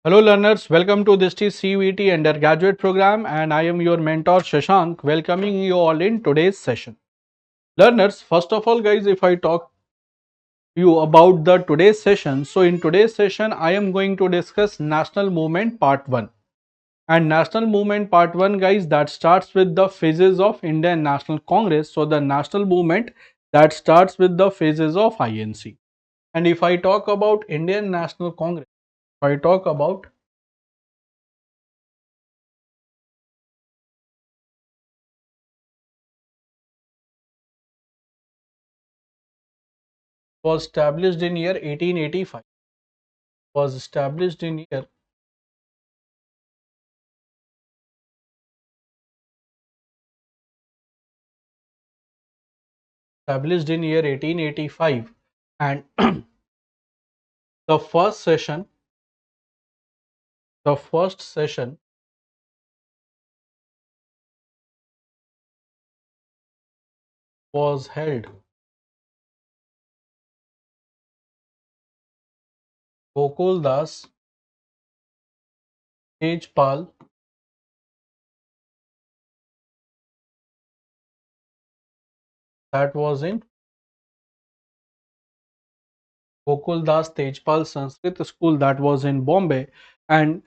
Hello learners, welcome to Drishti CUET undergraduate program and I am your mentor Shashank welcoming you all in today's session. Learners, first of all guys, if I talk to you about the today's session, so in today's session I am going to discuss National Movement Part 1. And National Movement Part 1 guys, that starts with the phases of Indian National Congress. So the National Movement that starts with the phases of INC. And if I talk about Indian National Congress, if I talk about was established in year 1885, was established in year established in year 1885, and the first session was held Gokuldas Tejpal, that was in Gokuldas Tejpal Sanskrit School, that was in Bombay, and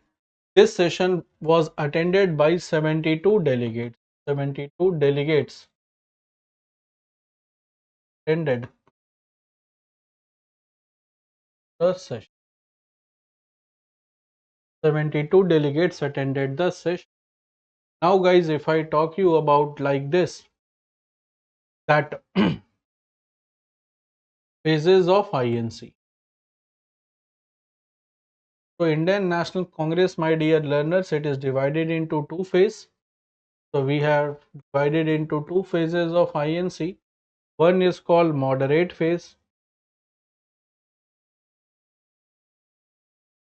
this session was attended by 72 delegates. 72 delegates attended the session. 72 delegates attended the session. Now guys, if I talk you about like this, that phases of INC. So Indian National Congress, my dear learners, it is divided into two phases. So we have divided into two phases of INC. One is called moderate phase,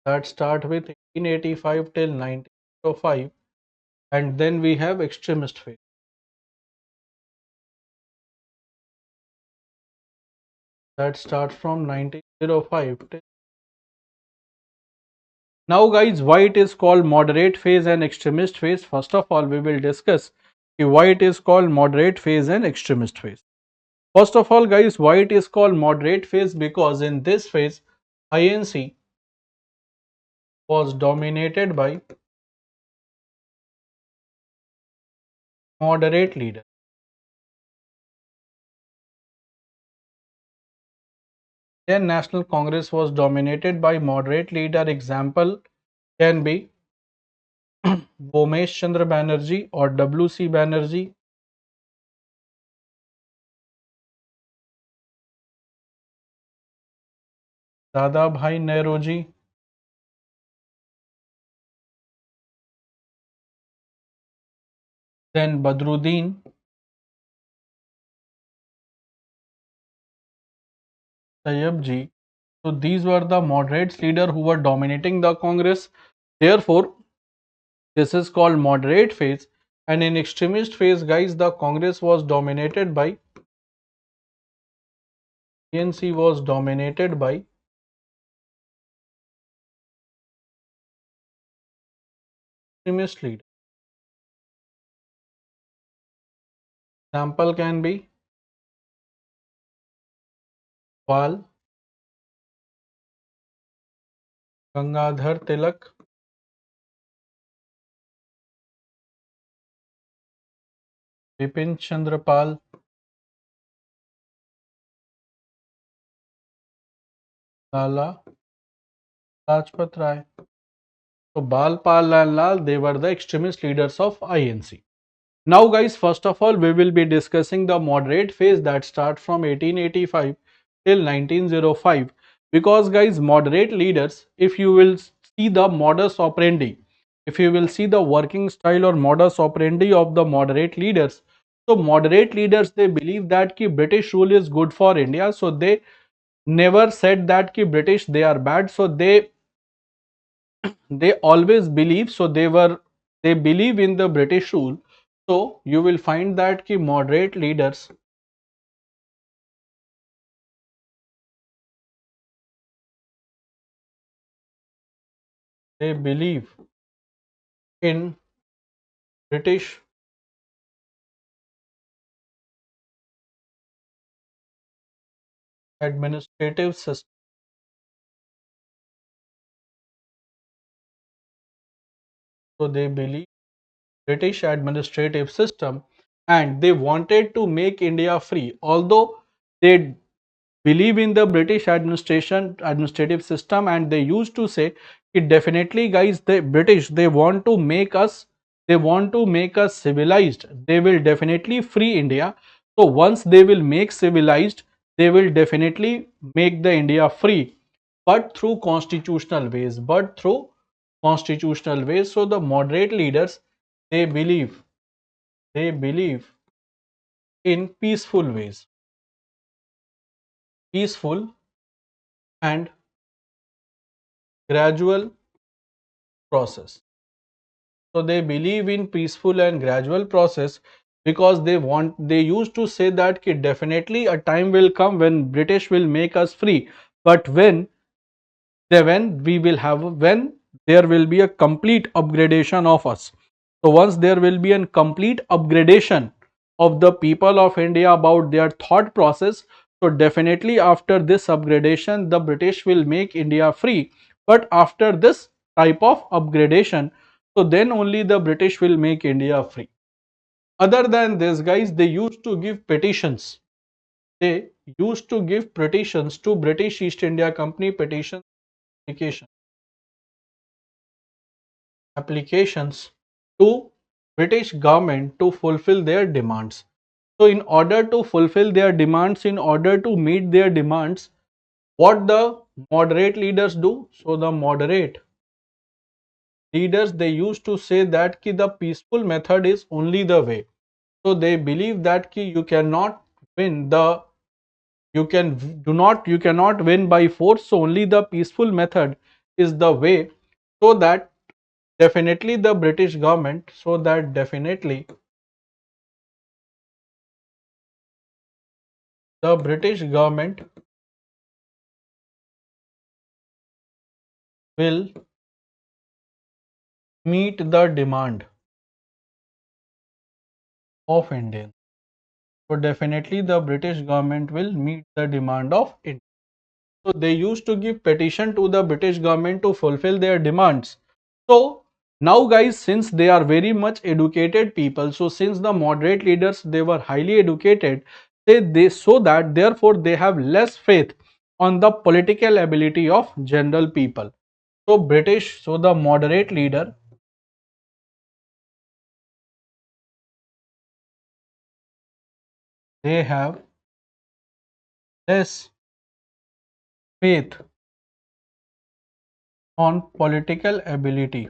that start with 1885 till 1905, and then we have extremist phase, that starts from 1905 till. Now guys, why it is called moderate phase and extremist phase? First of all, we will discuss why it is called moderate phase and extremist phase. First of all guys, why it is called moderate phase? Because in this phase, INC was dominated by moderate leader. Then National Congress was dominated by moderate leader. Example can be Bomesh Chandra Banerjee or W.C. Banerjee, Dada Bhai Nehruji, then Badruddin Tayyab. So these were the moderates leader who were dominating the Congress. Therefore, this is called moderate phase. And in extremist phase, guys, the Congress was dominated by ANC was dominated by extremist leader. Example can be Wal, Gangadhar Tilak, Bipin Chandra Pal, Lala Lajpat Rai. So Bal, Pal and Lal, they were the extremist leaders of INC. Now guys, first of all, we will be discussing the moderate phase that start from 1885 till 1905. Because guys, moderate leaders, if you will see the modus operandi, if you will see the working style or modus operandi of the moderate leaders, so moderate leaders, they believe that ki British rule is good for India. So they never said that ki British, they are bad. So they always believe, so they believe in the British rule. So you will find that ki moderate leaders, they believe in British administrative system. So they believe British administrative system, and they wanted to make India free. Although they believe in the British administrative system, and they used to say it definitely, guys, the British, they want to make us civilized. They will definitely free India. So once they will make civilized, they will definitely make the India free, but through constitutional ways. So the moderate leaders, they believe they believe in peaceful and gradual process. So they believe in peaceful and gradual process, because they used to say that ki definitely a time will come when British will make us free, but when there will be a complete upgradation of us. So once there will be a complete upgradation of the people of India about their thought process, so definitely after this upgradation the British will make India free. But after this type of upgradation, so then only the British will make India free. Other than this, guys, they used to give petitions. They used to give petitions to British East India Company, petition applications to British government to fulfill their demands. So in order to fulfill their demands, in order to meet their demands, what the moderate leaders do? So the moderate leaders, they used to say that ki the peaceful method is only the way. So they believe that ki you cannot win the you cannot win by force. So only the peaceful method is the way. So that definitely the British government, the British government will meet the demand of Indians. So definitely the British government will meet the demand of India. So they used to give petition to the British government to fulfill their demands. So now, guys, since they are very much educated people, so since the moderate leaders, they were highly educated, they so that therefore they have less faith on the political ability of general people. So the moderate leader, they have less faith on political ability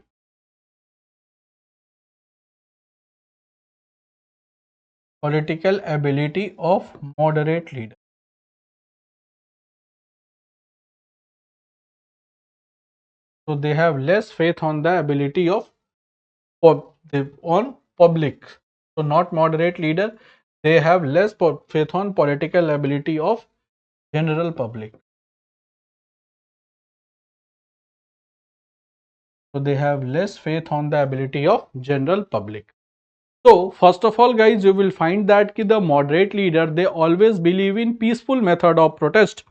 of moderate leader. So they have less faith on the ability of on public. So not moderate leader, they have less faith on political ability of general public. So they have less faith on the ability of general public. So first of all, guys, you will find that the moderate leader, they always believe in peaceful method of protest.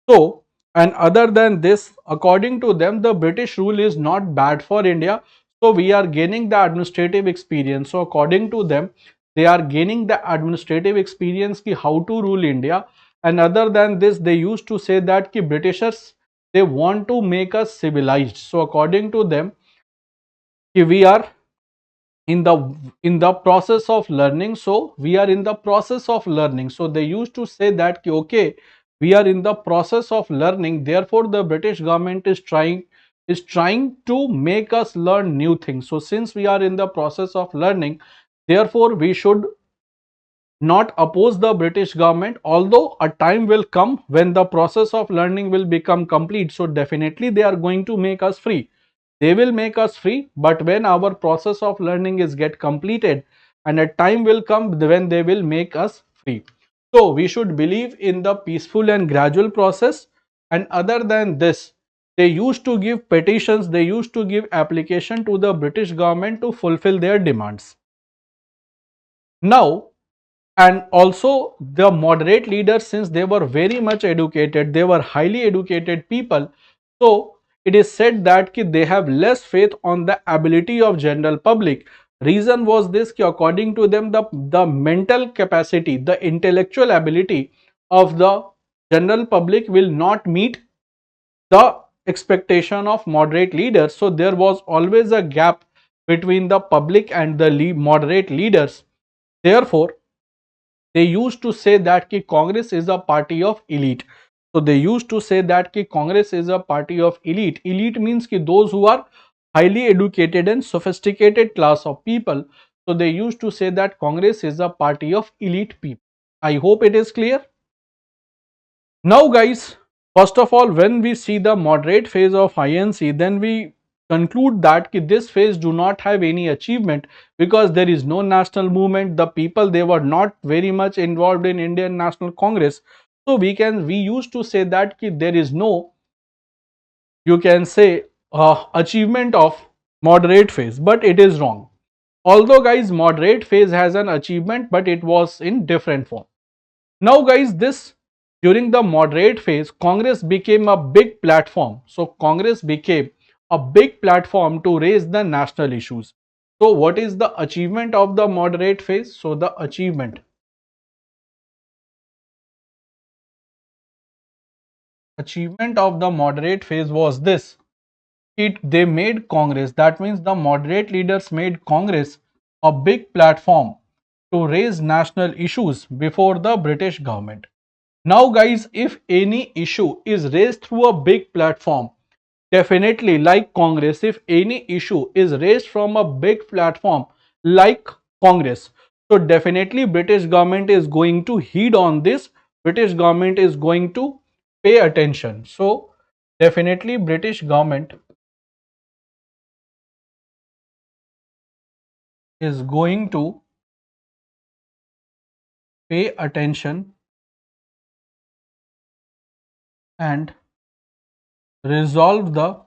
So, and other than this, according to them, the British rule is not bad for India. So we are gaining the administrative experience. So according to them, they are gaining the administrative experience ki how to rule India. And other than this, they used to say that ki Britishers, they want to make us civilized. So according to them, ki we are in the process of learning. So we are in the process of learning. So they used to say that ki, okay, we are in the process of learning, therefore the British government is trying to make us learn new things. So since we are in the process of learning, therefore we should not oppose the British government, although a time will come when the process of learning will become complete. So definitely they are going to make us free. They will make us free, but when our process of learning is get completed, and a time will come when they will make us free. So we should believe in the peaceful and gradual process. And other than this, they used to give petitions, they used to give application to the British government to fulfill their demands. Now, and also the moderate leaders, since they were very much educated, they were highly educated people, so it is said that they have less faith on the ability of general public. Reason was this, according to them, the mental capacity, the intellectual ability of the general public will not meet the expectation of moderate leaders. So there was always a gap between the public and the moderate leaders. Therefore, they used to say that ki Congress is a party of elite. So they used to say that ki Congress is a party of elite. Elite means ki those who are highly educated and sophisticated class of people. So they used to say that Congress is a party of elite people. I hope it is clear. Now guys, first of all, when we see the moderate phase of INC, then we conclude that this phase do not have any achievement because there is no national movement. The people, they were not very much involved in Indian National Congress. So we used to say that there is no, you can say, achievement of moderate phase, but it is wrong. Although guys, moderate phase has an achievement, but it was in different form. Now guys, this during the moderate phase, Congress became a big platform. So Congress became a big platform to raise the national issues. So what is the achievement of the moderate phase? So the achievement of the moderate phase was this. They made Congress, that means the moderate leaders made Congress a big platform to raise national issues before the British government. Now guys, if any issue is raised through a big platform, definitely like Congress, if any issue is raised from a big platform like Congress, so definitely British government is going to heed on this. British government is going to pay attention. So definitely British government is going to pay attention and resolve the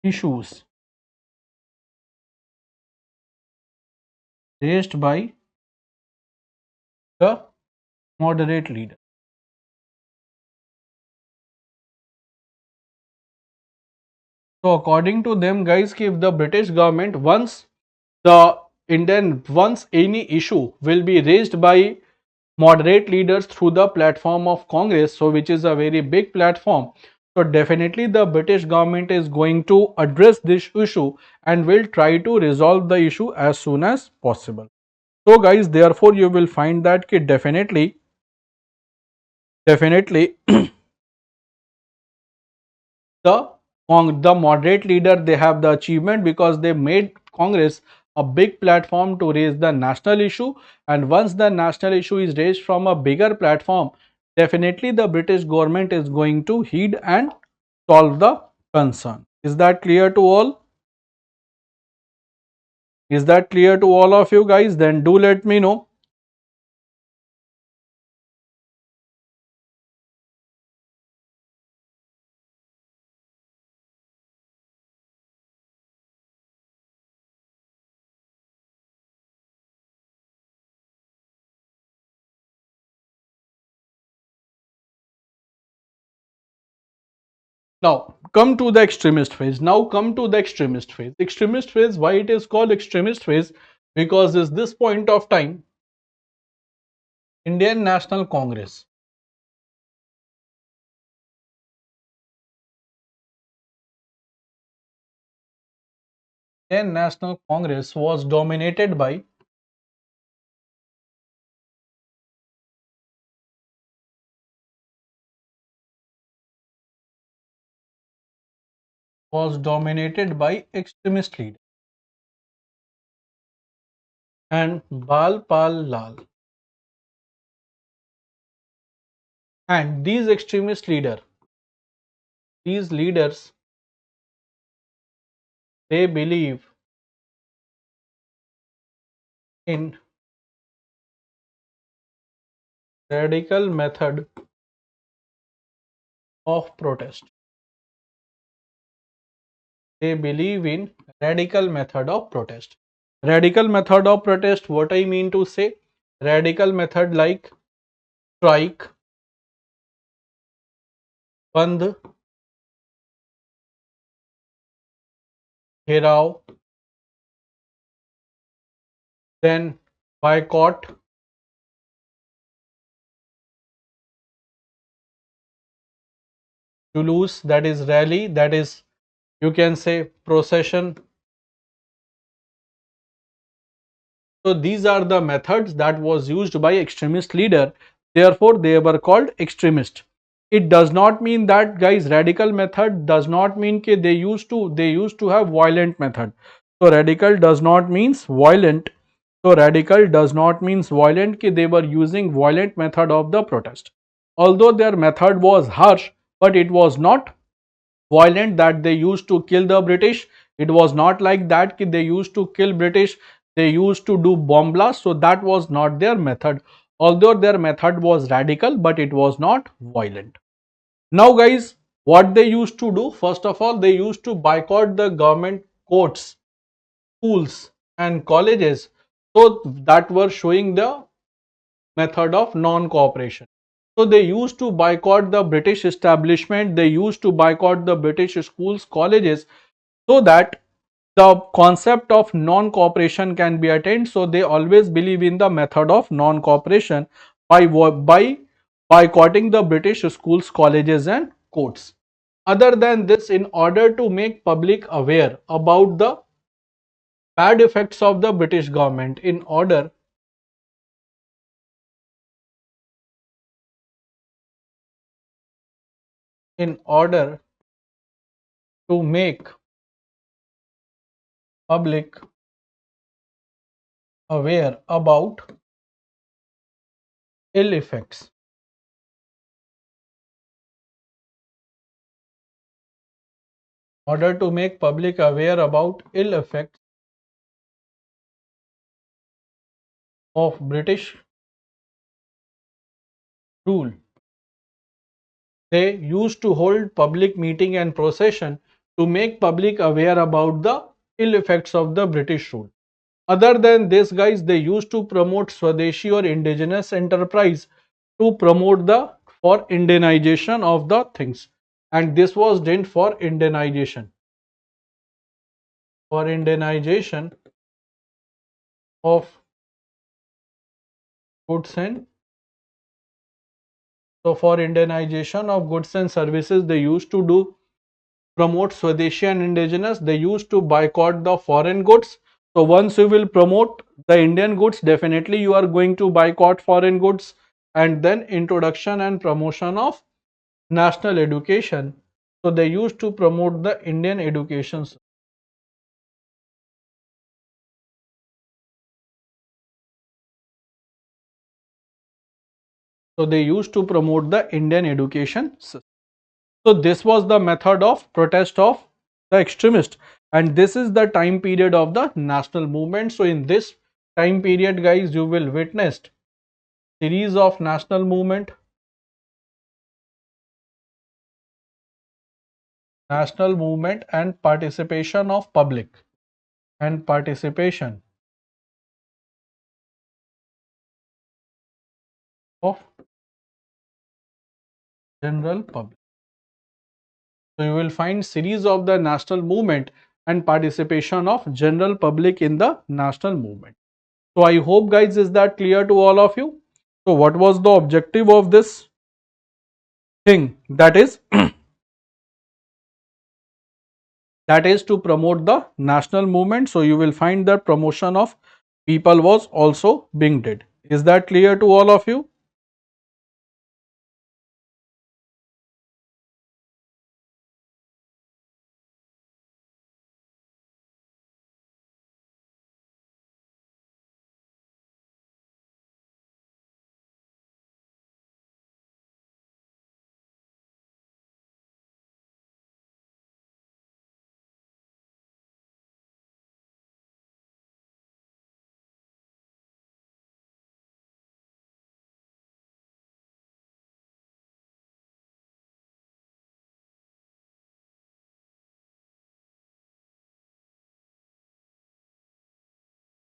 issues raised by the moderate leader. So according to them guys, if the British government the once any issue will be raised by moderate leaders through the platform of Congress, so which is a very big platform, so definitely the British government is going to address this issue and will try to resolve the issue as soon as possible. So guys, therefore you will find that definitely the the moderate leader, they have the achievement because they made Congress a big platform to raise the national issue, and once the national issue is raised from a bigger platform, definitely the British government is going to heed and solve the concern. Is that clear to all? Is that clear to all of you guys? Then do let me know. Now come to the extremist phase. Extremist phase, why it is called extremist phase? Because is this point of time Indian National Congress, Indian National Congress was dominated by extremist leaders and Bal Pal Lal. And these extremist these leaders, they believe in radical method of protest. They believe in radical method of protest. Radical method of protest, what I mean to say, radical method like strike, बंद, घेराव, then boycott, जुलूस, that is rally, that is you can say procession. So these are the methods that was used by extremist leader. Therefore, they were called extremist. It does not mean that, guys, radical method does not mean that they used to have violent method. So radical does not means violent. So radical does not means violent that they were using violent method of the protest. Although their method was harsh, but it was not violent that they used to kill the British. It was not like that they used to kill British. They used to do bomb blast. So that was not their method. Although their method was radical, but it was not violent. Now, guys, what they used to do? First of all, they used to boycott the government courts, schools, and colleges. So that were showing the method of non-cooperation. So they used to boycott the British establishment, they used to boycott the British schools, colleges, so that the concept of non-cooperation can be attained. So they always believe in the method of non-cooperation by boycotting the British schools, colleges and courts. Other than this, in order to make public aware about the bad effects of the British government, in order to make public aware about ill effects order to make public aware about ill effects of British rule. They used to hold public meeting and procession to make public aware about the ill effects of the British rule. Other than this, guys, they used to promote Swadeshi or indigenous enterprise to promote the for Indianization of the things. And this was done for Indianization of goods and so for Indianization of goods and services, they used to do promote Swadeshi and indigenous. They used to boycott the foreign goods. So once you will promote the Indian goods, definitely you are going to boycott foreign goods. And then introduction and promotion of national education. So they used to promote the Indian education. So they used to promote the Indian education system. So this was the method of protest of the extremist, and this is the time period of the national movement. So in this time period, guys, you will witness series of national movement and participation of public and participation of general public. So you will find series of the national movement and participation of general public in the national movement. So I hope, guys, is that clear to all of you? So what was the objective of this thing? That is that is to promote the national movement. So you will find that promotion of people was also being did. Is that clear to all of you?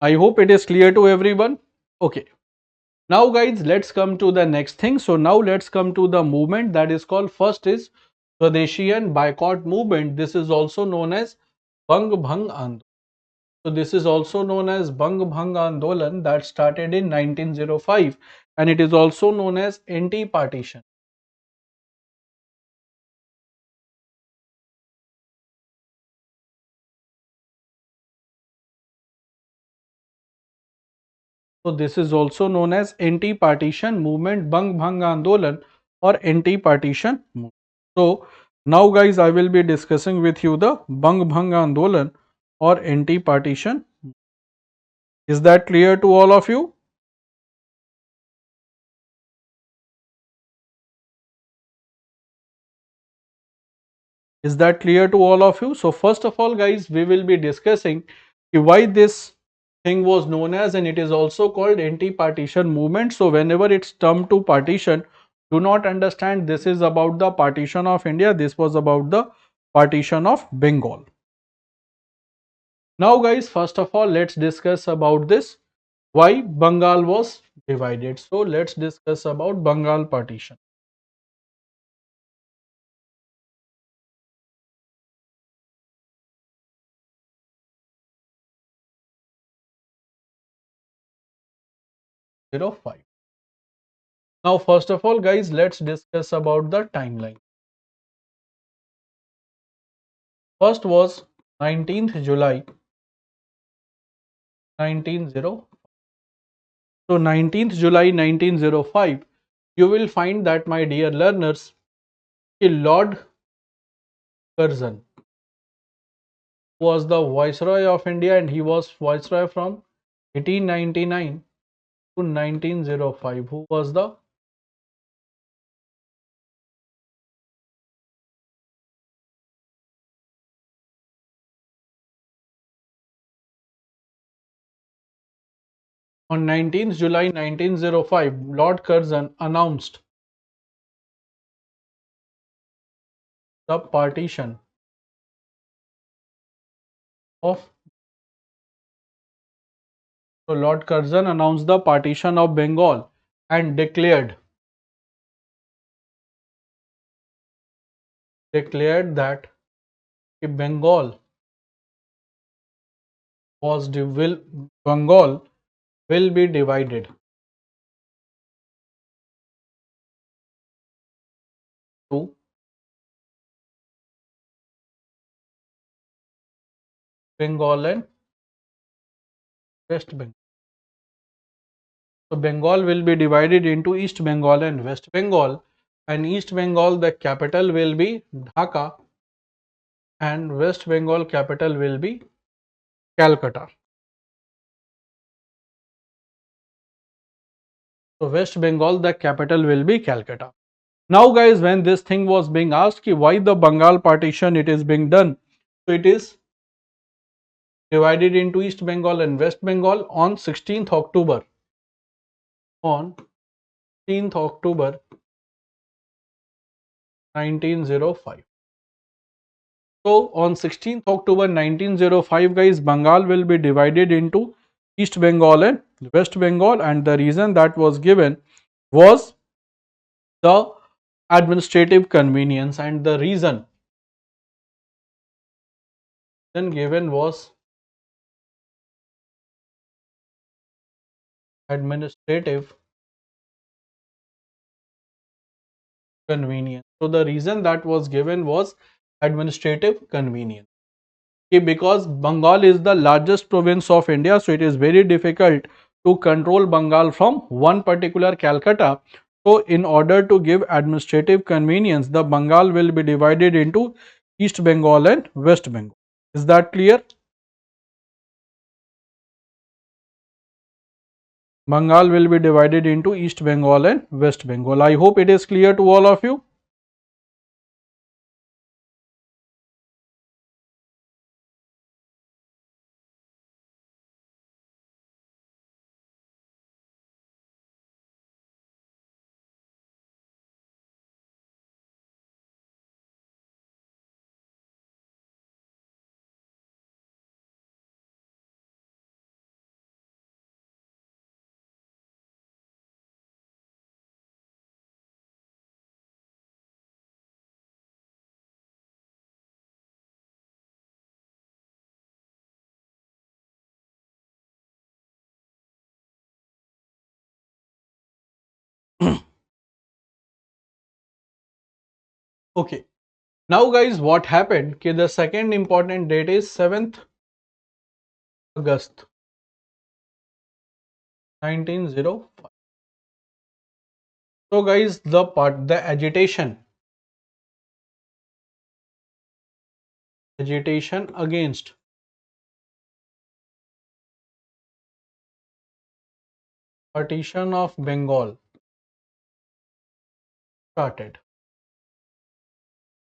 I hope it is clear to everyone. Okay. Now guys, let's come to the next thing. So now let's come to the movement that is called, first is Swadeshi boycott movement. This is also known as Bang Bhang Andolan. So this is also known as Bang Bhang Andolan, that started in 1905, and it is also known as anti-partition. So this is also known as anti-partition movement, Bang Bhang Andolan, or anti-partition movement. So now guys, I will be discussing with you the Bang Bhang Andolan or anti-partition. Is that clear to all of you? Is that clear to all of you? So first of all guys, we will be discussing why this thing was known as, and it is also called anti-partition movement. So whenever it's term to partition, do not understand this is about the partition of India. This was about the partition of Bengal. Now guys, first of all, let's discuss about this, why Bengal was divided. So let's discuss about Bengal partition. Zero five. Now first of all guys, let's discuss about the timeline. First was 19th July 1905. So 19th July 1905, you will find that, my dear learners, Lord Curzon was the Viceroy of India, and he was Viceroy from 1899 to 1905. Who was the On 19th July 1905, Lord Curzon announced the partition of So Lord Curzon announced the partition of Bengal and declared that Bengal Bengal will be divided to Bengal and West Bengal. So Bengal will be divided into East Bengal and West Bengal, and East Bengal, the capital will be Dhaka, and West Bengal capital will be Calcutta. So West Bengal, the capital will be Calcutta. Now guys, when this thing was being asked why the Bengal partition it is being done, so it is divided into East Bengal and West Bengal on 16th October. On 16th October 1905. So on 16th October 1905 guys, Bengal will be divided into East Bengal and West Bengal, and the reason that was given was the administrative convenience, and the reason then given was administrative convenience. So the reason that was given was administrative convenience. Okay, because Bengal is the largest province of India, so it is very difficult to control Bengal from one particular Calcutta. So in order to give administrative convenience, the Bengal will be divided into East Bengal and West Bengal. Is that clear? Bengal will be divided into East Bengal and West Bengal. I hope it is clear to all of you. Okay. Now guys, what happened? Okay, the second important date is 7th August 1905. So guys, the agitation against partition of Bengal started.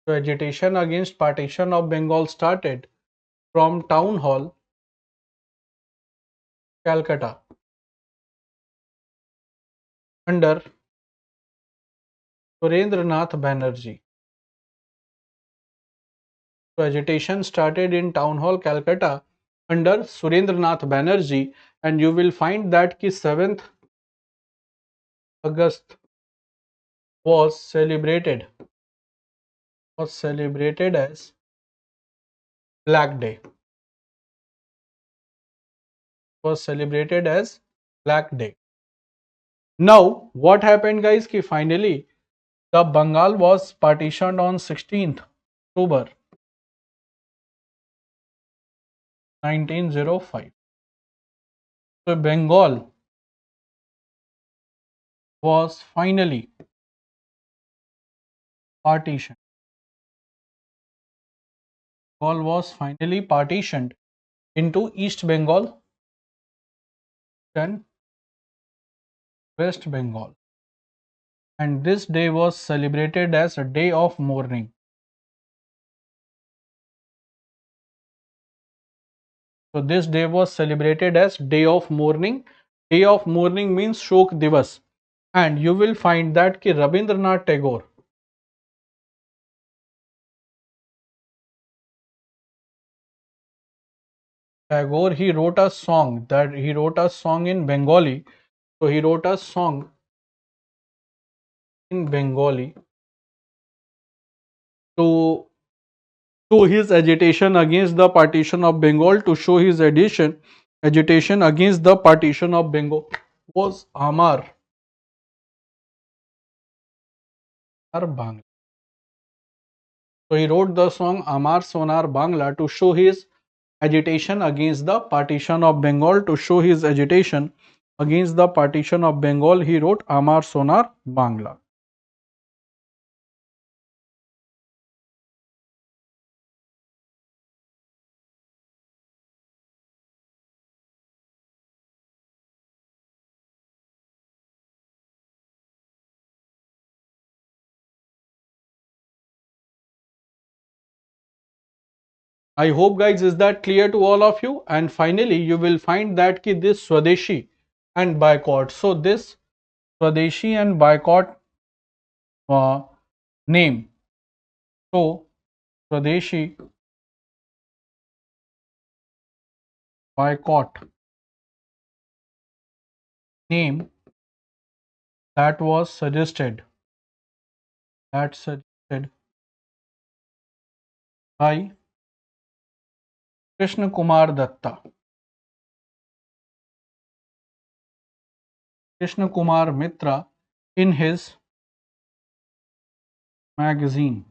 So agitation against partition of Bengal started from Town Hall, Calcutta, under Surendranath Banerjee. So agitation started in Town Hall, Calcutta under Surendranath Banerjee, and you will find that ki 7th August was celebrated as Black Day. Was celebrated as Black Day. Now, what happened, guys? Ki finally, the Bengal was partitioned on 16th October 1905. So Bengal was finally partitioned. Bengal was finally partitioned into East Bengal and West Bengal. And this day was celebrated as a day of mourning. So this day was celebrated as day of mourning. Day of mourning means Shok Divas. And you will find that ki Rabindranath Tagore, he wrote a song in Bengali. So he wrote a song in Bengali to show his agitation against the partition of Bengal. To show his agitation against the partition of Bengal was Amar Bangla. So he wrote the song Amar Sonar Bangla to show his agitation against the partition of Bengal. To show his agitation against the partition of Bengal, he wrote Amar Sonar Bangla. I hope guys is that clear to all of you. And finally you will find that ki this Swadeshi and boycott. So this Swadeshi and boycott name. So Swadeshi boycott name that was suggested by Krishna Kumar Datta. Krishna Kumar Mitra in his magazine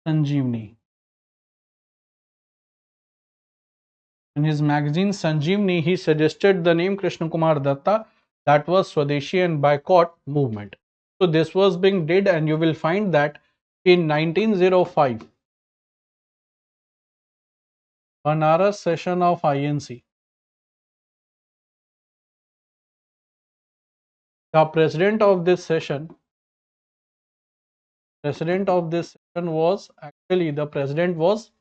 Sanjeevani. In his magazine Sanjeevani, he suggested the name Krishna Kumar Datta, that was Swadeshi and boycott movement. So this was being did, and you will find that in 1905, Banaras session of INC, the president of this session was actually the president was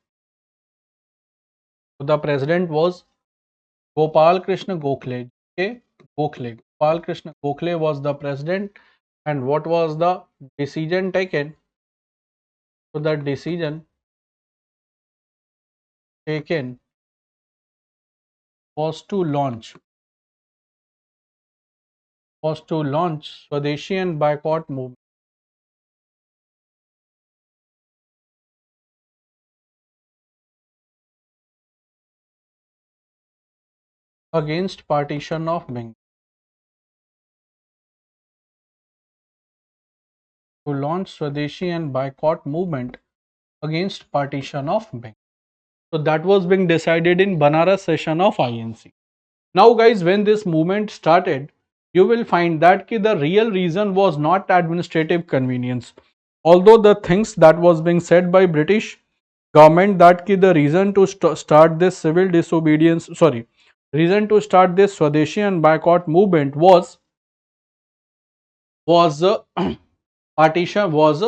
Gopal Krishna Gokhale. Okay, Gopal Krishna Gokhale was the president, and what was the decision taken? So the decision taken was to launch Swadeshi and boycott movement against partition of Bengal. to launch Swadeshi and boycott movement against partition of Bengal. So that was being decided in Banaras session of INC. Now guys, when this movement started, you will find that the real reason was not administrative convenience. Although the things that was being said by British government that the reason to start this civil disobedience, reason to start this Swadeshi and boycott movement was partition was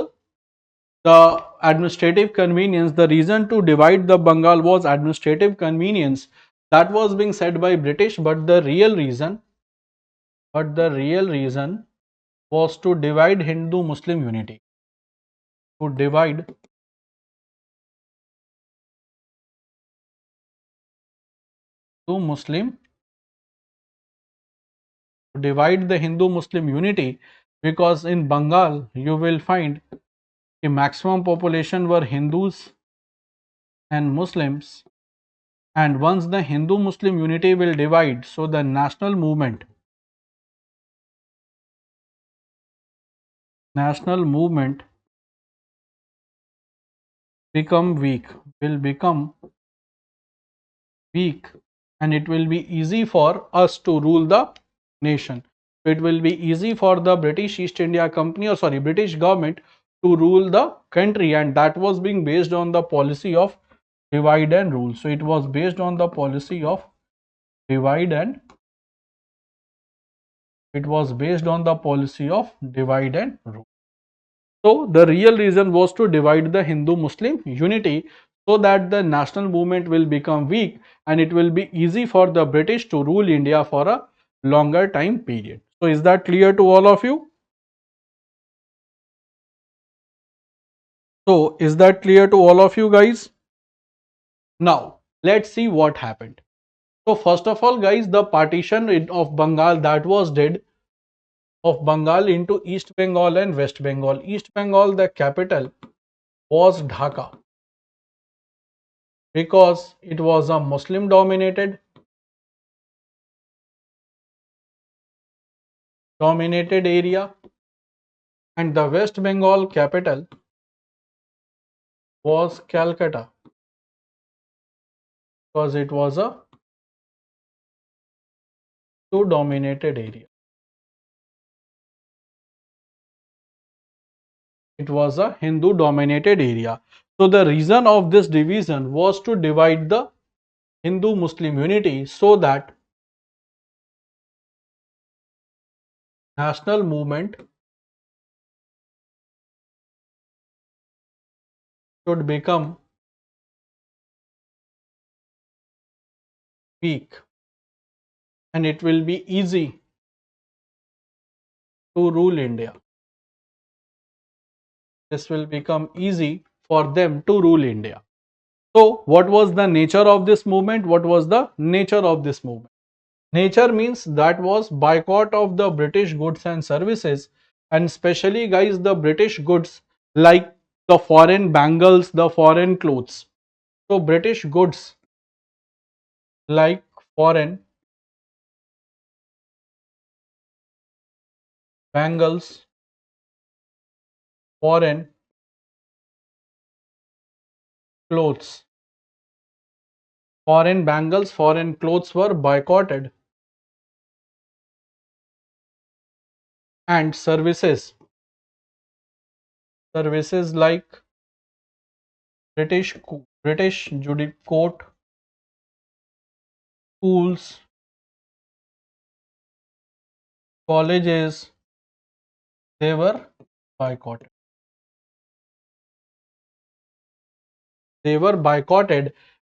the administrative convenience. The reason to divide the Bengal was administrative convenience. That was being said by British, but the real reason was to divide Hindu Muslim unity. To divide Muslim to divide the Hindu Muslim unity, because in Bengal you will find the maximum population were Hindus and Muslims, and once the Hindu Muslim unity will divide, so the national movement become weak will become weak, and it will be easy for us to rule the nation. It will be easy for the British East India Company, or British government, to rule the country, and that was being based on the policy of divide and rule. So it was based on the policy of divide and rule. So the real reason was to divide the Hindu Muslim unity, so that the national movement will become weak and it will be easy for the British to rule India for a longer time period. So is that clear to all of you? So is that clear to all of you guys? Now let's see what happened. So first of all guys, the partition of Bengal that was did of Bengal into East Bengal and West Bengal. East Bengal, the capital was Dhaka, because it was a Muslim dominated area, and the West Bengal capital was Calcutta, because it was a Hindu dominated area. It was a Hindu dominated area. So the reason of this division was to divide the Hindu Muslim unity, so that national movement should become weak, and it will be easy to rule India. This will become easy for them to rule India. So what was the nature of this movement? What was the nature of this movement? Nature means that was boycott of the British goods and services, and especially guys the British goods, like the foreign bangles, the foreign clothes. So British goods like foreign bangles, foreign clothes, foreign bangles, foreign clothes were boycotted, and services like British court, schools, colleges, they were boycotted.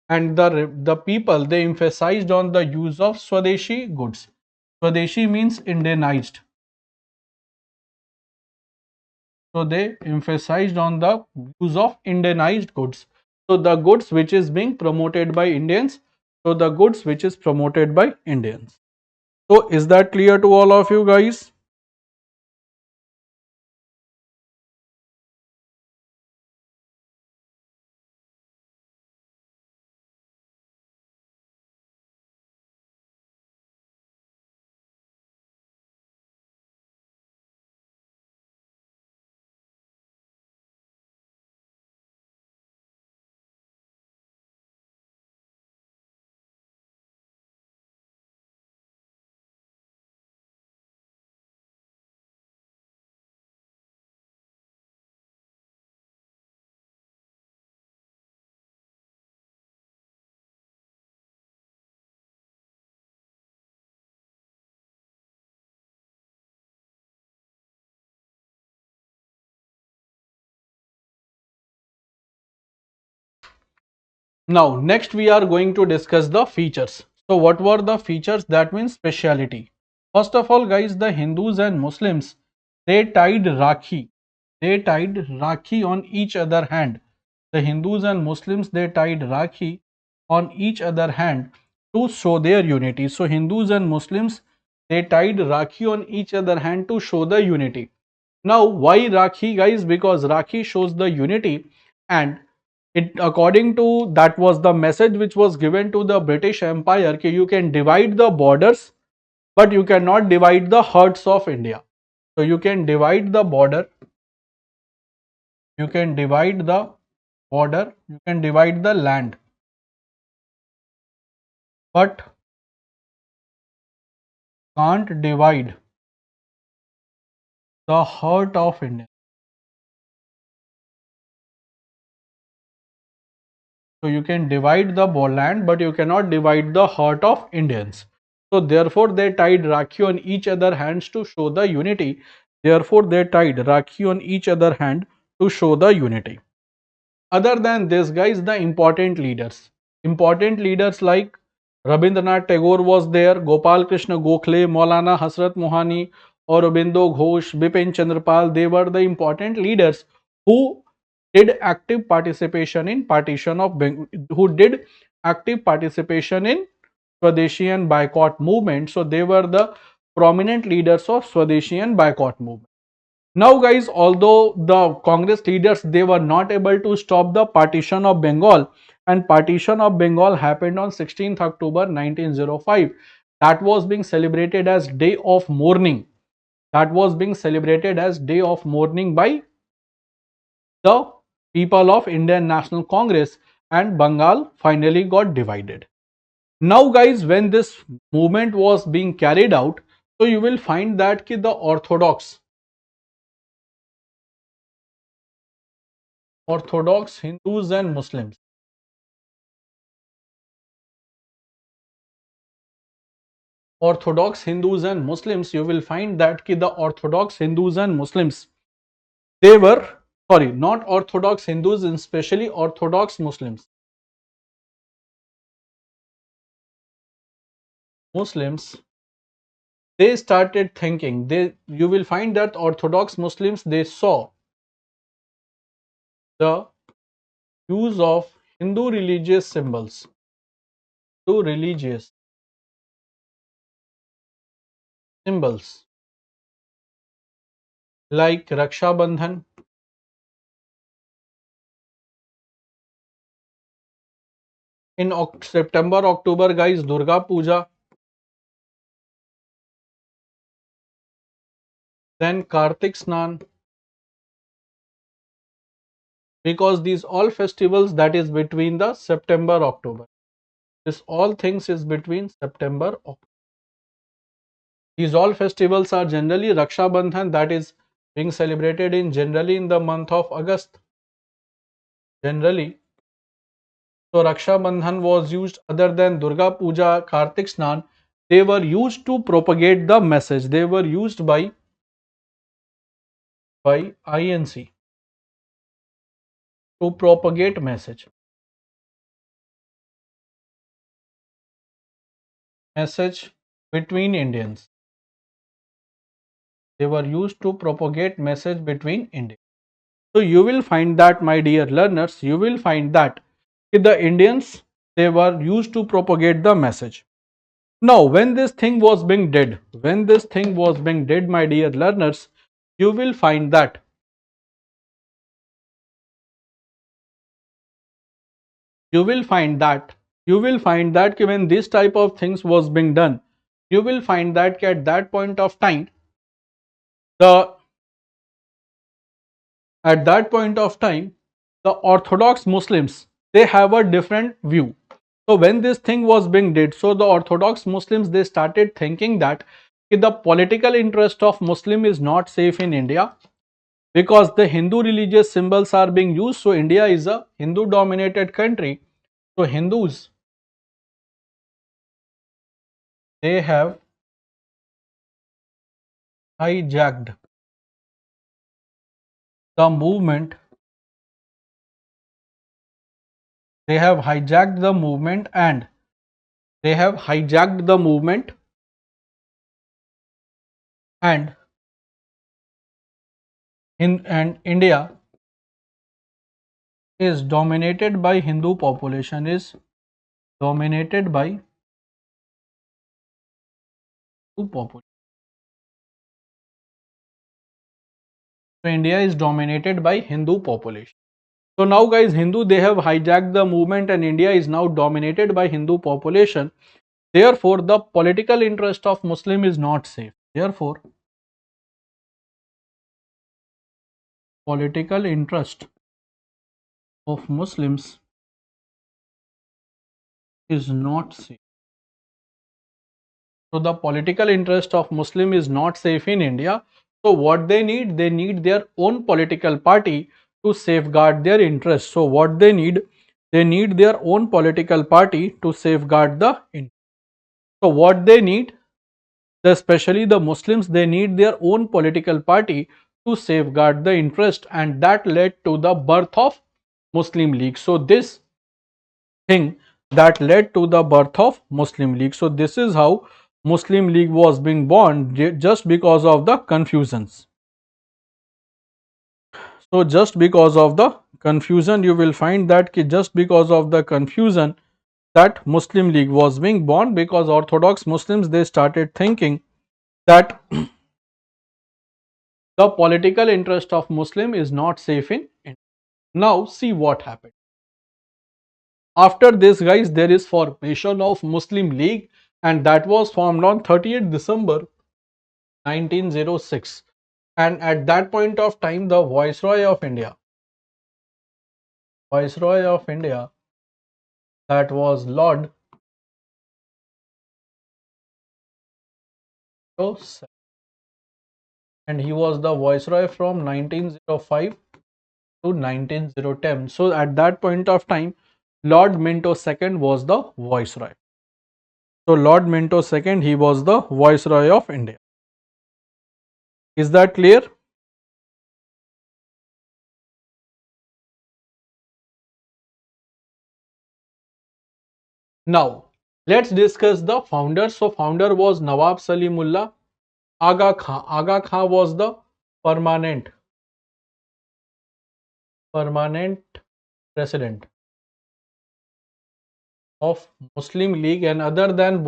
And the people, they emphasized on the use of Swadeshi goods. Swadeshi means Indianized. So they emphasized on the use of Indianized goods. So the goods which is being promoted by Indians. So the goods which is promoted by Indians. So is that clear to all of you guys? Now, next we are going to discuss the features. So, what were the features? That means speciality. First of all, guys, the Hindus and Muslims, they tied Rakhi. They tied Rakhi on each other hand. The Hindus and Muslims, they tied Rakhi on each other hand to show their unity. So, Hindus and Muslims, they tied Rakhi on each other hand to show the unity. Now, why Rakhi, guys? Because Rakhi shows the unity, and it, according to, that was the message which was given to the British Empire, that you can divide the borders, but you cannot divide the hearts of India. So you can divide the border, you can divide the border, you can divide the land, but can't divide the heart of India. So you can divide the land, but you cannot divide the heart of Indians. So therefore they tied Rakhi on each other hands to show the unity. Therefore they tied Rakhi on each other hand to show the unity. Other than this, guys, the important leaders like Rabindranath Tagore was there, Gopal Krishna Gokhale, Maulana Hasrat Mohani, Aurobindo Ghosh, Bipin Chandrapal. They were the important leaders who did active participation in partition of who did active participation in Swadeshi and boycott movement. So they were the prominent leaders of Swadeshi and boycott movement. Now, guys, although the Congress leaders, they were not able to stop the partition of Bengal, and partition of Bengal happened on 16th October 1905. That was being celebrated as day of mourning. That was being celebrated as day of mourning by the people of Indian National Congress, and Bengal finally got divided. Now, guys, when this movement was being carried out, so you will find that the Orthodox Hindus and Muslims, Orthodox Hindus and Muslims, you will find that the Orthodox Hindus and Muslims, they were, sorry, not Orthodox Hindus, especially Orthodox Muslims. Muslims, they started thinking, you will find that Orthodox Muslims, they saw the use of Hindu religious symbols to religious symbols like Raksha Bandhan, in September, October, guys, Durga Puja, then Kartik Snan, because these all festivals, that is between the September, October. This all things is between September, October. These all festivals are generally Raksha Bandhan, that is being celebrated in generally in the month of August. Generally, so Raksha Bandhan was used, other than Durga Puja, Kartik Snan, they were used to propagate the message. They were used by INC to propagate message between Indians. They were used to propagate message between Indians. So you will find that, my dear learners, you will find that the Indians, they were used to propagate the message. Now, when this thing was being did, my dear learners, you will find that you will find that when this type of things was being done, you will find that at that point of time, the at that point of time, the Orthodox Muslims, they have a different view. So when this thing was being did, so the Orthodox Muslims, they started thinking that the political interest of Muslim is not safe in India, because the Hindu religious symbols are being used. So India is a Hindu dominated country. So Hindus, they have hijacked the movement they have hijacked the movement and they have hijacked the movement and and India is dominated by Hindu population, is dominated by Hindu population. So India is dominated by Hindu population. So now guys, Hindu, they have hijacked the movement and India is now dominated by Hindu population. Therefore, the political interest of Muslim is not safe. Therefore, political interest of Muslims is not safe. So the political interest of Muslim is not safe in India. So what they need their own political party to safeguard their interests. So what they need their own political party to safeguard the interest. So what they need, especially the Muslims, they need their own political party to safeguard the interest, and that led to the birth of Muslim League. So this thing that led to the birth of Muslim League. So this is how Muslim League was being born, just because of the confusions. So just because of the confusion, you will find that just because of the confusion that Muslim League was being born, because Orthodox Muslims, they started thinking that the political interest of Muslim is not safe in India. Now see what happened. After this guys, there is formation of Muslim League, and that was formed on 30th December 1906, and at that point of time the Viceroy of India, that was Lord 𝗕cie, and he was the Viceroy from 1905 to 1910. So at that point of time, Lord Minto II was the Viceroy. So Lord Minto II, he was the Viceroy of India. Is that clear? Now let's discuss the founder. So founder was Nawab Salimullah Aga Khan. Aga Khan was the permanent president of Muslim League, and other than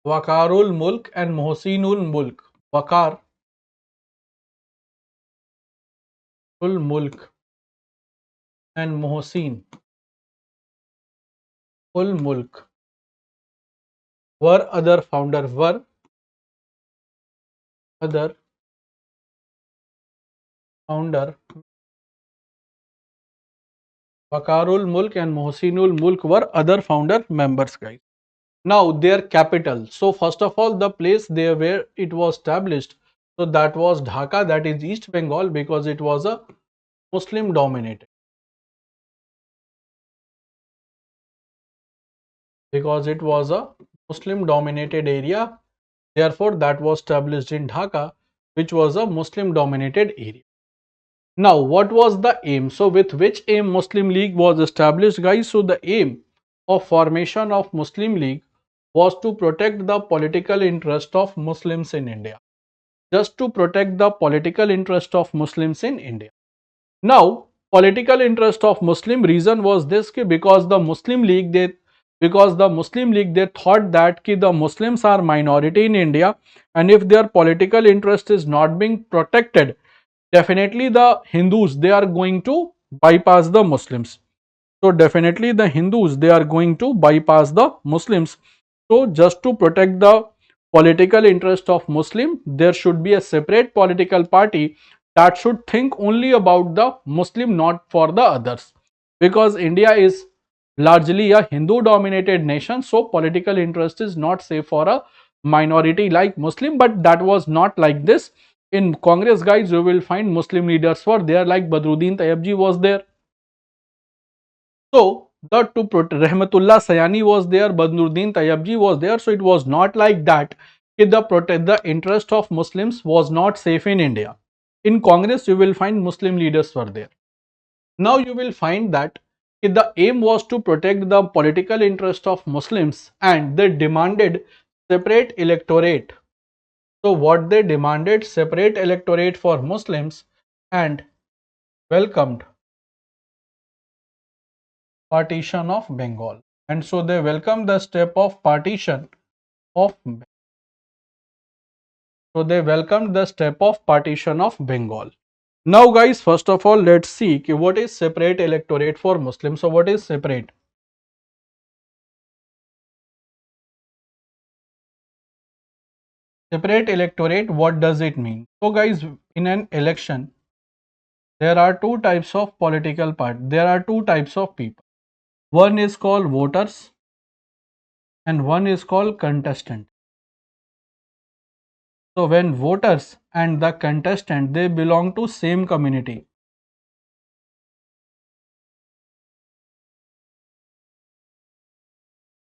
Wakarul Mulk and Mohsinul Mulk. Wakarul Mulk and Mohsinul Mulk were other founder. Wakarul Mulk and Mohsinul Mulk were other founder members, guys. Now their capital. So first of all, the place there where it was established, so that was Dhaka, that is East Bengal, because it was a Muslim dominated. Because it was a Muslim dominated area, therefore that was established in Dhaka, which was a Muslim dominated area. Now what was the aim? So with which aim Muslim League was established, guys? So the aim of formation of Muslim League was to protect the political interest of Muslims in India. Just to protect the political interest of Muslims in India. Now, political interest of Muslim, reason was this, because the Muslim League, they thought that the Muslims are minority in India, and if their political interest is not being protected, definitely the Hindus, they are going to bypass the Muslims. So definitely the Hindus, they are going to bypass the Muslims. So just to protect the political interest of Muslim, there should be a separate political party that should think only about the Muslim, not for the others. Because India is largely a Hindu dominated nation, so political interest is not safe for a minority like Muslim. But that was not like this. In Congress, guys, you will find Muslim leaders were there, like Badruddin Tayyab was there. So the to Rahmatullah Sayani was there, Badruddin Tayyab was there. So it was not like that. The interest of Muslims was not safe in India. In Congress, you will find Muslim leaders were there. Now you will find that the aim was to protect the political interest of Muslims and they demanded separate electorate. So what they demanded, separate electorate for Muslims and welcomed partition of Bengal. And so they welcomed the step of partition of Bengal. Now guys, first of all, let's see what is separate electorate for Muslims. So what is separate? Separate electorate, what does it mean? So guys, in an election, there are two types of political party. There are two types of people. One is called voters and one is called contestant. So when voters and the contestant, they belong to same community.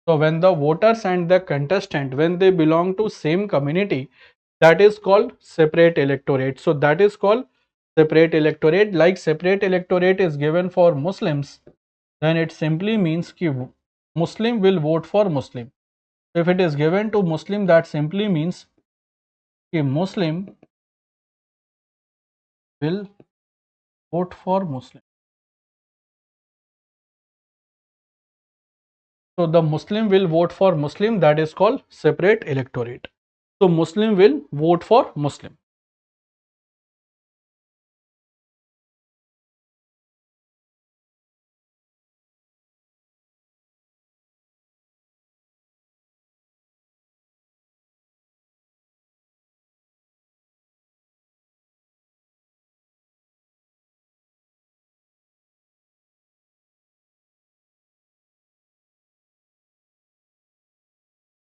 So when the voters and the contestant, when they belong to same community, that is called separate electorate. So that is called separate electorate. Like separate electorate is given for Muslims, then it simply means कि Muslim will vote for Muslim. If it is given to Muslim, that simply means कि Muslim will vote for Muslim. So the Muslim will vote for Muslim, that is called separate electorate. So Muslim will vote for Muslim.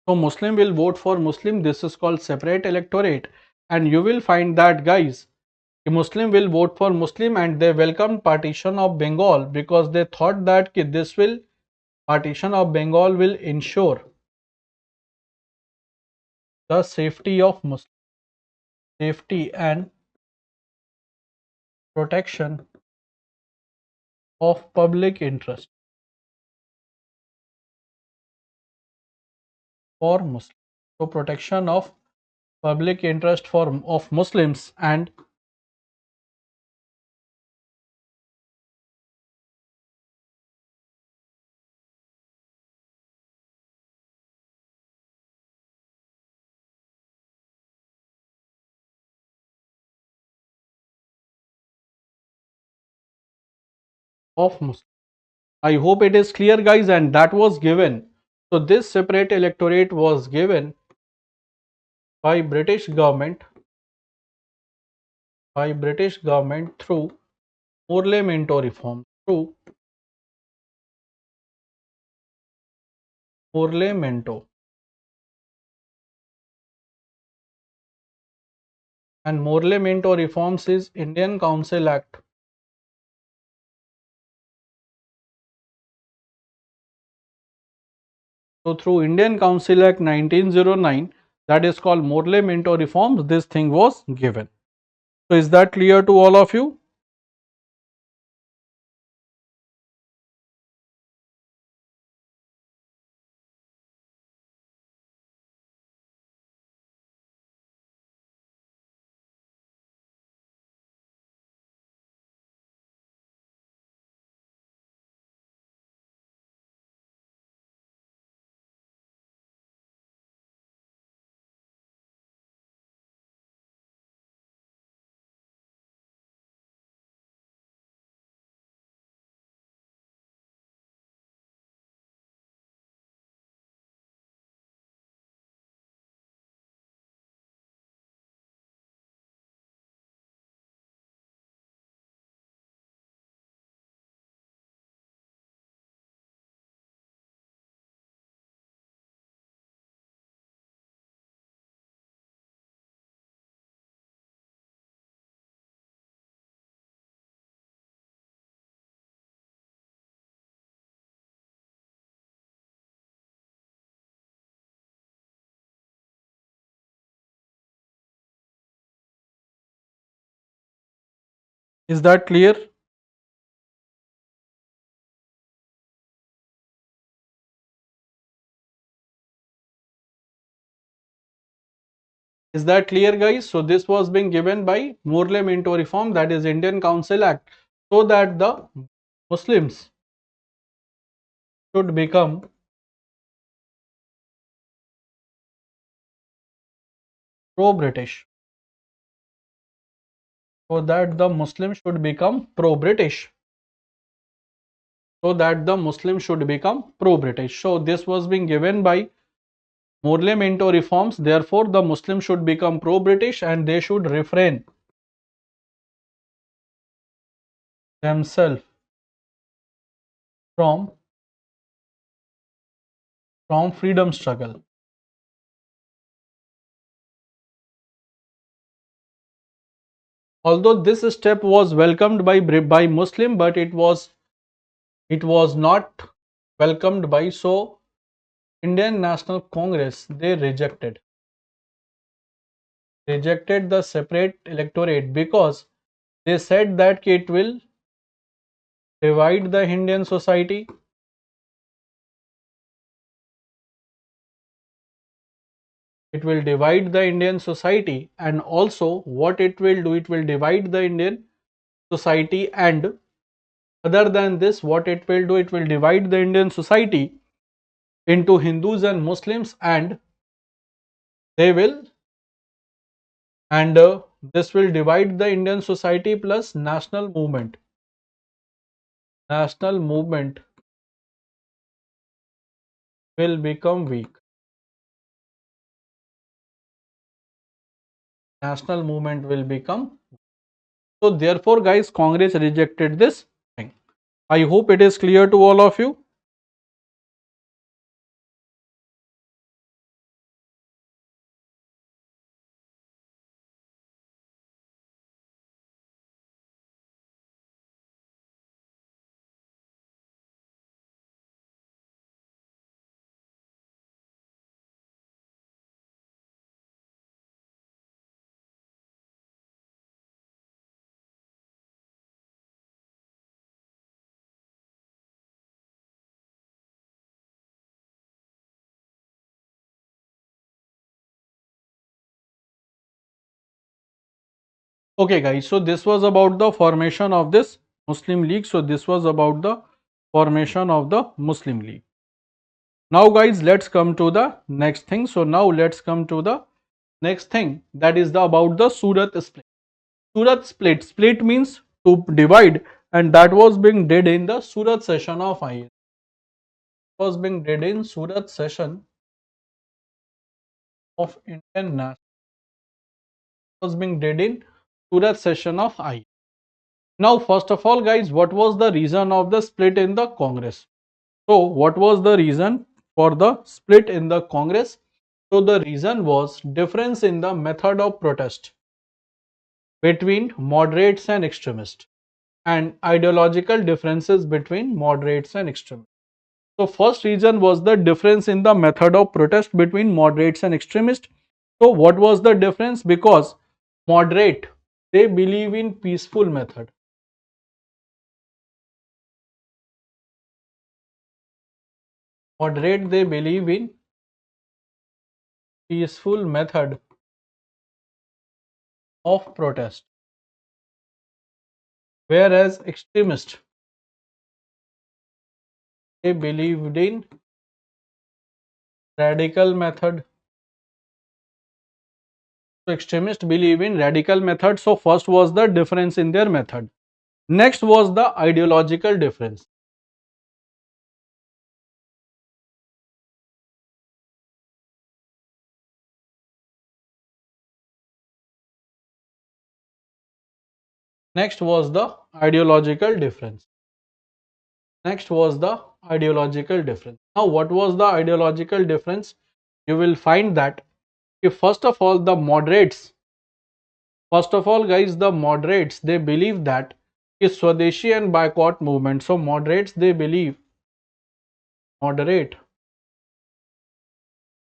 So Muslim will vote for Muslim, this is called separate electorate. And you will find that guys, a Muslim will vote for Muslim and they welcomed partition of Bengal because they thought that this will partition of Bengal will ensure the safety of Muslim, safety and protection of public interest for Muslims. So protection of public interest for of Muslims and of Muslims. I hope it is clear guys, and that was given. So this separate electorate was given by British government through Parliamentary reform, through Parliamento, and Parliamento reforms is Indian Council Act. So through Indian Council Act 1909, that is called Parliamento reforms, this thing was given. So is that clear to all of you? Is that clear? Is that clear, guys? So this was being given by Morley Minto Reform, that is Indian Council Act, so that the Muslims should become pro-British. So that the Muslims should become pro-British. So that the Muslims should become pro-British. So this was being given by Morley Minto reforms. Therefore, the Muslims should become pro-British and they should refrain themselves from freedom struggle. Although this step was welcomed by Muslim, but it was not welcomed by Indian National Congress. They rejected the separate electorate because they said that it will divide the Indian society. It will divide the Indian society, and also what it will do, it will divide the Indian society, and other than this, what it will do, it will divide the Indian society into Hindus and Muslims, and they will and this will divide the Indian society plus national movement will become weak. National movement will become. So therefore, guys, Congress rejected this thing. I hope it is clear to all of you. Okay, guys, so this was about the formation of this Muslim League. So this was about the formation of the Muslim League. Now, guys, let's come to the next thing. So now let's come to the next thing, that is about the Surat Split. Surat Split. Split means to divide, and that was being did in the Surat session of IS. Was being did in Surat session of Indian National. Was being did in Surat session of IS. Now, first of all, guys, what was the reason of the split in the Congress? So, what was the reason for the split in the Congress? So, the reason was difference in the method of protest between moderates and extremists, and ideological differences between moderates and extremists. So, first reason was the difference in the method of protest between moderates and extremists. So, what was the difference? Because moderate, they believe in peaceful method. Moderate, they believe in peaceful method of protest, whereas extremists, they believed in radical method. So extremists believe in radical method. So first was the difference in their method. Next was the ideological difference. Next was the ideological difference. Next was the ideological difference. Now, what was the ideological difference? You will find that if first of all the moderates, first of all, guys, the moderates, they believe that is Swadeshi and boycott movement. So moderates, they believe, moderate,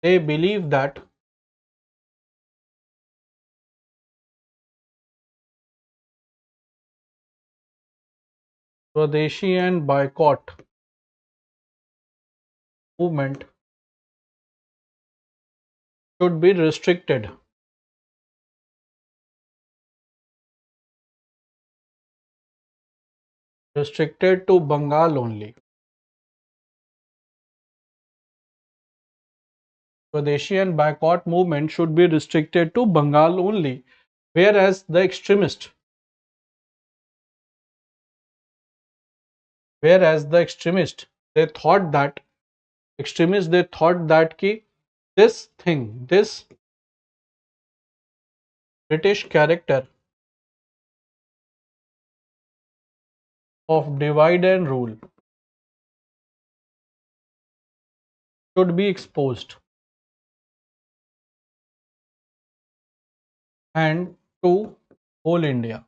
they believe that Swadeshi and boycott movement should be restricted to Bengal only. Swadeshi and boycott movement should be restricted to Bengal only, whereas the extremist they thought that ki this British character of divide and rule should be exposed and to whole India.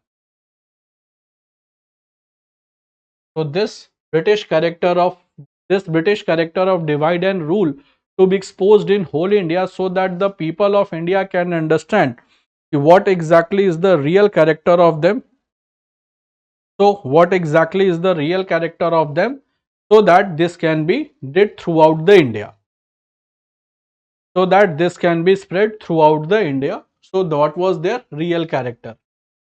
So this British character of divide and rule to be exposed in whole India, so that the people of India can understand what exactly is the real character of them. So what exactly is the real character of them, so that this can be did throughout the India, so that this can be spread throughout the India. So that was their real character,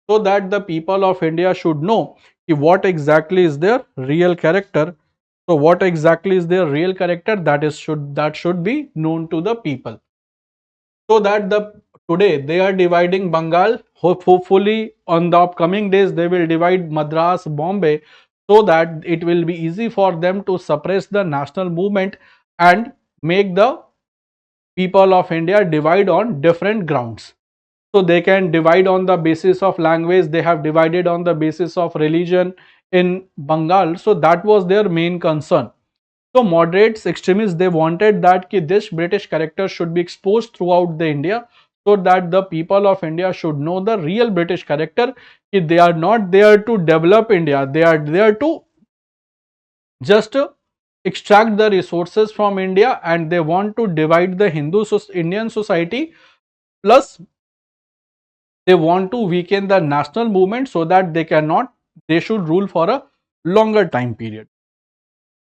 so that the people of India should know what exactly is their real character. So what exactly is their real character, that should be known to the people, so that the today they are dividing Bengal. Hopefully on the upcoming days they will divide Madras, Bombay, so that it will be easy for them to suppress the national movement and make the people of India divide on different grounds. So they can divide on the basis of language, they have divided on the basis of religion in Bengal. So that was their main concern. So moderates, extremists, they wanted that this British character should be exposed throughout the India, so that the people of India should know the real British character. They are not there to develop India, they are there to just extract the resources from India, and they want to divide the Indian society. Plus they want to weaken the national movement, so that they should rule for a longer time period.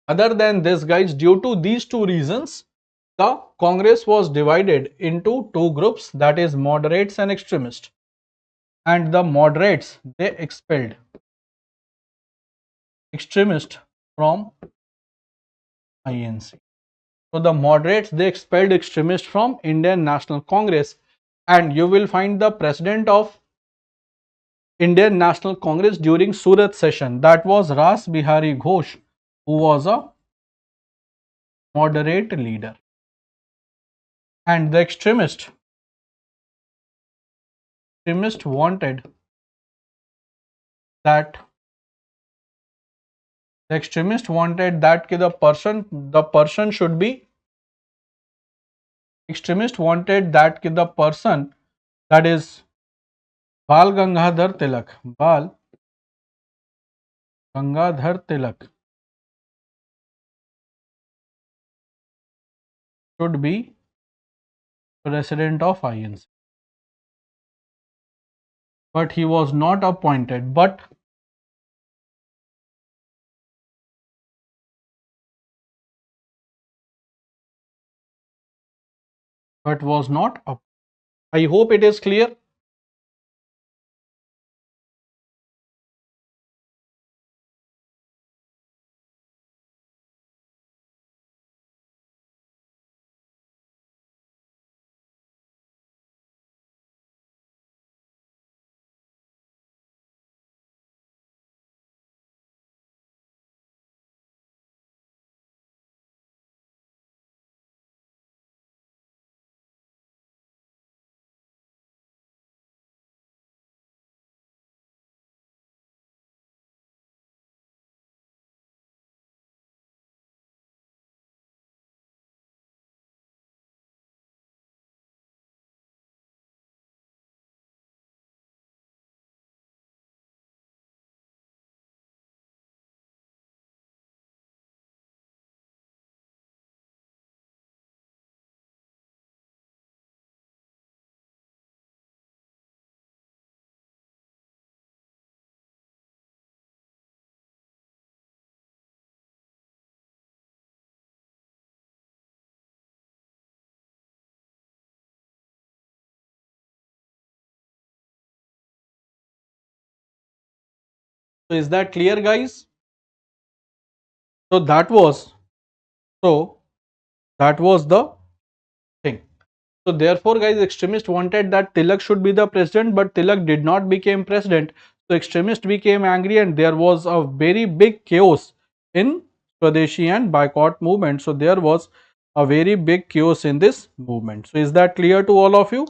Other than this, guys, due to these two reasons, the Congress was divided into two groups, that is moderates and extremists. And the moderates, they expelled extremists from INC. So the moderates, they expelled extremists from Indian National Congress, and you will find the president of Indian National Congress during Surat session, that was Ras Bihari Ghosh, who was a moderate leader. And the extremist wanted that the person should be extremist wanted that the person, that is Bal Gangadhar Tilak should be president of INC, but he was not appointed, but was not up. I hope it is clear. So is that clear, guys? So that was so that was the thing. So therefore, guys, extremists wanted that Tilak should be the president, but Tilak did not become president. So extremists became angry, and there was a very big chaos in Swadeshi and boycott movement. So there was a very big chaos in this movement. So is that clear to all of you?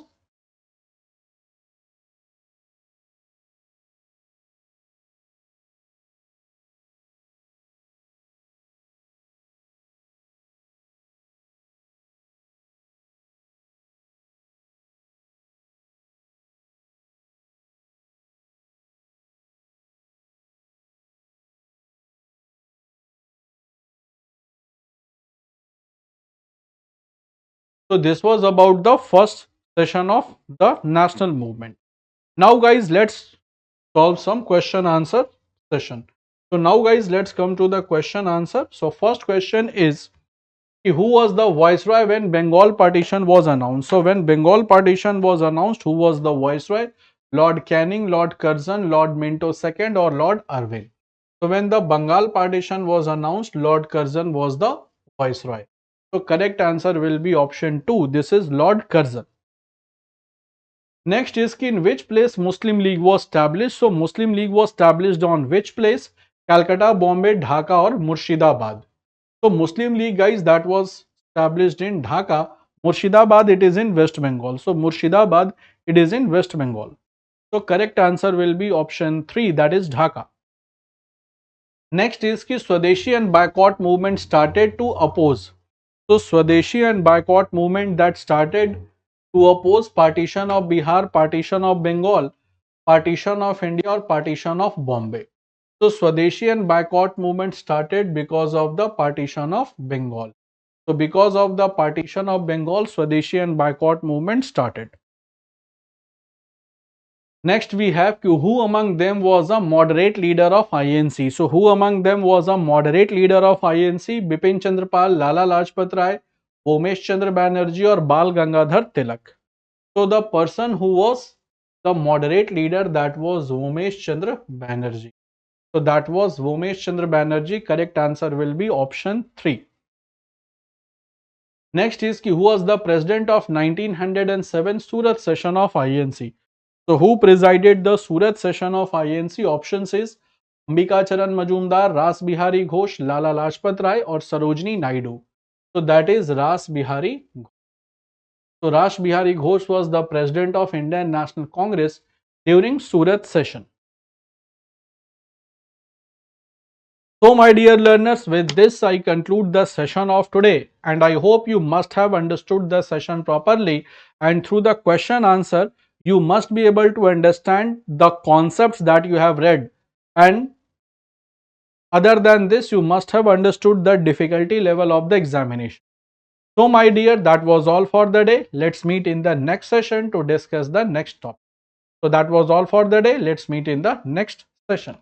So this was about the first session of the national movement. Now, guys, let's solve some question answer session. So now, guys, let's come to the question answer. So first question is, who was the viceroy when Bengal partition was announced? So when Bengal partition was announced, who was the viceroy? Lord Canning, Lord Curzon, Lord Minto II, or Lord Irving? So when the Bengal partition was announced, Lord Curzon was the viceroy. So correct answer will be option 2. This is Lord Curzon. Next is in which place Muslim League was established? So Muslim League was established on which place? Calcutta, Bombay, Dhaka, or Murshidabad? So Muslim League, guys, that was established in Dhaka. Murshidabad, it is in West Bengal. So Murshidabad, it is in West Bengal. So correct answer will be option 3, that is Dhaka. Next is ki Swadeshi and boycott movement started to oppose. So Swadeshi and boycott movement that started to oppose partition of Bihar, partition of Bengal, partition of India, or partition of Bombay. So Swadeshi and boycott movement started because of the partition of Bengal. So because of the partition of Bengal, Swadeshi and boycott movement started. Next we have who among them was a moderate leader of INC. So who among them was a moderate leader of INC? Bipin Chandra Pal, Lala Lajpat Rai, Umesh Chandra Banerjee, or Bal Gangadhar Tilak. So the person who was the moderate leader, that was Umesh Chandra Banerjee. So that was Umesh Chandra Banerjee. Correct answer will be option 3. Next is who was the president of 1907 Surat session of INC. So who presided the Surat session of INC? Options is Ambika Charan Majumdar, Ras Bihari Ghosh, Lala Lajpat Rai, or Sarojini Naidu. So that is Ras Bihari. So Ras Bihari Ghosh was the president of Indian National Congress during Surat session. So my dear learners, with this I conclude the session of today, and I hope you must have understood the session properly, and through the question answer you must be able to understand the concepts that you have read, and other than this you must have understood the difficulty level of the examination. So my dear, that was all for the day. Let's meet in the next session to discuss the next topic. So that was all for the day. Let's meet in the next session.